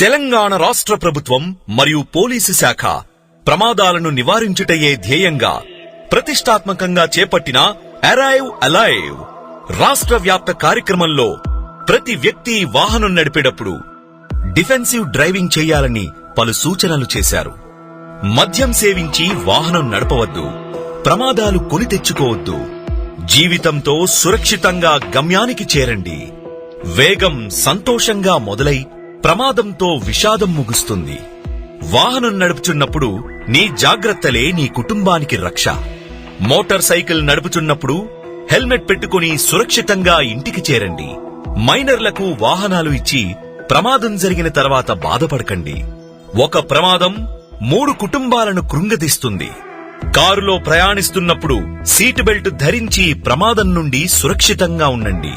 తెలంగాణ రాష్ట్ర ప్రభుత్వం మరియు పోలీసు శాఖ ప్రమాదాలను నివారించుటయే ధ్యేయంగా ప్రతిష్టాత్మకంగా చేపట్టిన అరైవ్ అలైవ్ రాష్ట్ర వ్యాప్త కార్యక్రమంలో ప్రతి వ్యక్తి వాహనం నడిపేటప్పుడు డిఫెన్సివ్ డ్రైవింగ్ చేయాలని పలు సూచనలు చేశారు. మద్యం సేవించి వాహనం నడపవద్దు, ప్రమాదాలు కొని తెచ్చుకోవద్దు, జీవితంతో సురక్షితంగా గమ్యానికి చేరండి. వేగం సంతోషంగా మొదలై ప్రమాదంతో విషాదం ముగుస్తుంది. వాహనం నడుపుచున్నప్పుడు నీ జాగ్రత్తలే నీ కుటుంబానికి రక్ష. మోటార్ సైకిల్ నడుపుచున్నప్పుడు హెల్మెట్ పెట్టుకుని సురక్షితంగా ఇంటికి చేరండి. మైనర్లకు వాహనాలు ఇచ్చి ప్రమాదం జరిగిన తర్వాత బాధపడకండి. ఒక ప్రమాదం 3 కుటుంబాలను కృంగదీస్తుంది. కారులో ప్రయాణిస్తున్నప్పుడు సీటు బెల్ట్ ధరించి ప్రమాదం నుండి సురక్షితంగా ఉండండి.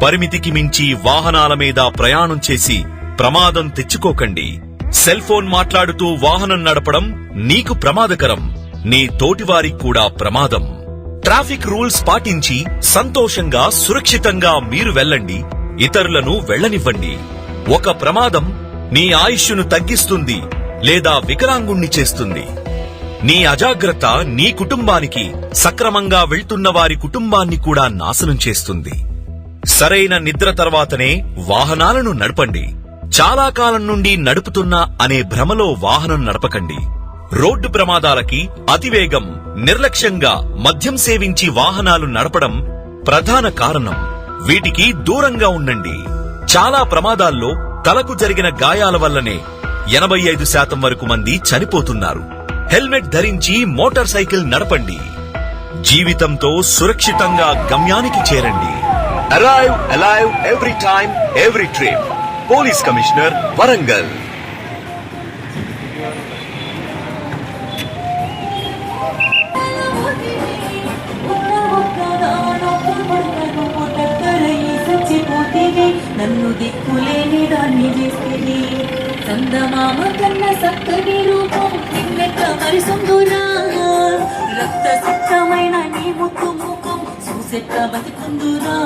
పరిమితికి మించి వాహనాల మీద ప్రయాణం చేసి ప్రమాదం తెచ్చుకోకండి. సెల్ ఫోన్ మాట్లాడుతూ వాహనం నడపడం నీకు ప్రమాదకరం, నీ తోటివారికి కూడా ప్రమాదం. ట్రాఫిక్ రూల్స్ పాటించి సంతోషంగా సురక్షితంగా మీరు వెళ్ళండి, ఇతరులను వెళ్లనివ్వండి. ఒక ప్రమాదం నీ ఆయుష్ను తగ్గిస్తుంది లేదా వికలాంగుణ్ణి చేస్తుంది. నీ అజాగ్రత్త నీ కుటుంబానికి, సక్రమంగా వెళ్తున్న వారి కుటుంబాన్ని కూడా నాశనం చేస్తుంది. సరైన నిద్ర తర్వాతనే వాహనాలను నడపండి. చాలా కాలం నుండి నడుపుతున్నా అనే భ్రమలో వాహనం నడపకండి. రోడ్డు ప్రమాదాలకి అతివేగం, నిర్లక్ష్యంగా మద్యం సేవించి వాహనాలు నడపడం ప్రధాన కారణం. వీటికి దూరంగా ఉండండి. చాలా ప్రమాదాల్లో తలకు జరిగిన గాయాల వల్లనే 85% వరకు మంది చనిపోతున్నారు. హెల్మెట్ ధరించి మోటార్ సైకిల్ నడపండి. జీవితంతో సురక్షితంగా గమ్యానికి చేరండి. Arrive alive every time every trip. Police commissioner, Warangal. నన్ను దిక్కులేని దాన్ని చేస్తేనే చందమామ కన్న సక్కని రూపం నిన్నెక్క మరిసొందురా. రక్త సిద్ధమైన నీ ముక్కు ముఖం చూసెక్క బతికుందురా.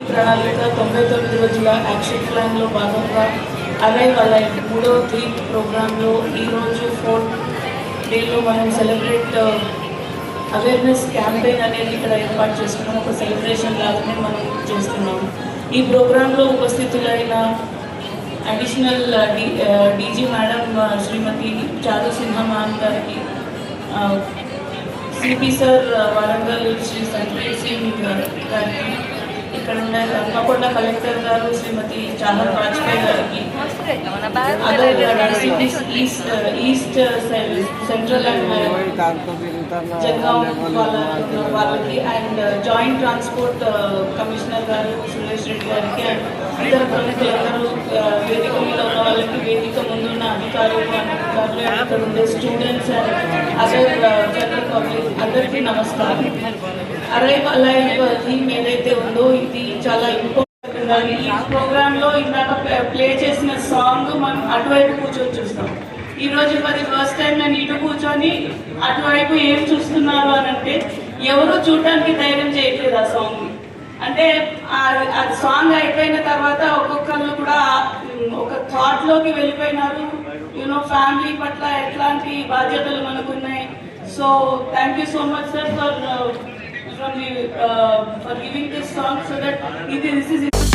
ప్రణాళిక 99 రోజుల యాక్షన్ ప్లాన్ లో భాగంగా అరైవ్ అలైవ్ 3వ థీమ్ ప్రోగ్రామ్ లో ఈరోజు 4th డేలో మనం సెలబ్రేట్ అవేర్నెస్ క్యాంపెయిన్ అనేది ఇక్కడ ఏర్పాటు చేసుకున్నాం. ఒక సెలబ్రేషన్ లాగానే మనం చేస్తున్నాం. ఈ ప్రోగ్రాంలో ఉపస్థితులైన అడిషనల్ డీజీ మేడం శ్రీమతి చారు సింహమాన్ గారికి, సిపి సార్ వరంగల్ శ్రీ సంజయ్ సింగ్ గారికి, ఇక్కడ ఉన్న హన్మకొండ కలెక్టర్ గారు శ్రీమతి చాహర్ వాజ్పేయి గారికి, other cities east central and Jangaon వాళ్ళకి, అండ్ జాయింట్ ట్రాన్స్పోర్ట్ కమిషనర్ గారు సురేష్ రెడ్డి గారికి, అండ్ ఇతర ప్రముఖులందరూ వేదిక మీద ఉన్న వాళ్ళకి, వేదిక ముందున్న అధికారులు, అనధికారులు, ఇక్కడ ఉండే students and other general public అందరికీ నమస్కారం. అరైవ్ అలైవ్ థీమ్ ఏదైతే ఉందో ఇది చాలా ఇంపార్టెంట్. ఈ ప్రోగ్రామ్ లో ఇందాక ప్లే చేసిన సాంగ్ మనం అటువైపు కూర్చొని చూస్తాం. ఈ రోజు ఫర్ ది ఫస్ట్ టైం నేను ఇటు కూర్చొని అటువైపు ఏం చూస్తున్నారు ఎవరు చూడడానికి ధైర్యం చేయట్లేదు ఆ సాంగ్. అంటే అది సాంగ్ అయిపోయిన తర్వాత ఒక్కొక్కళ్ళు కూడా ఒక థాట్ లోకి వెళ్ళిపోయినారు. యూనో ఫ్యామిలీ పట్ల ఎట్లాంటి బాధ్యతలు మనకున్నాయి. So thank you so much sir for giving this song so that this is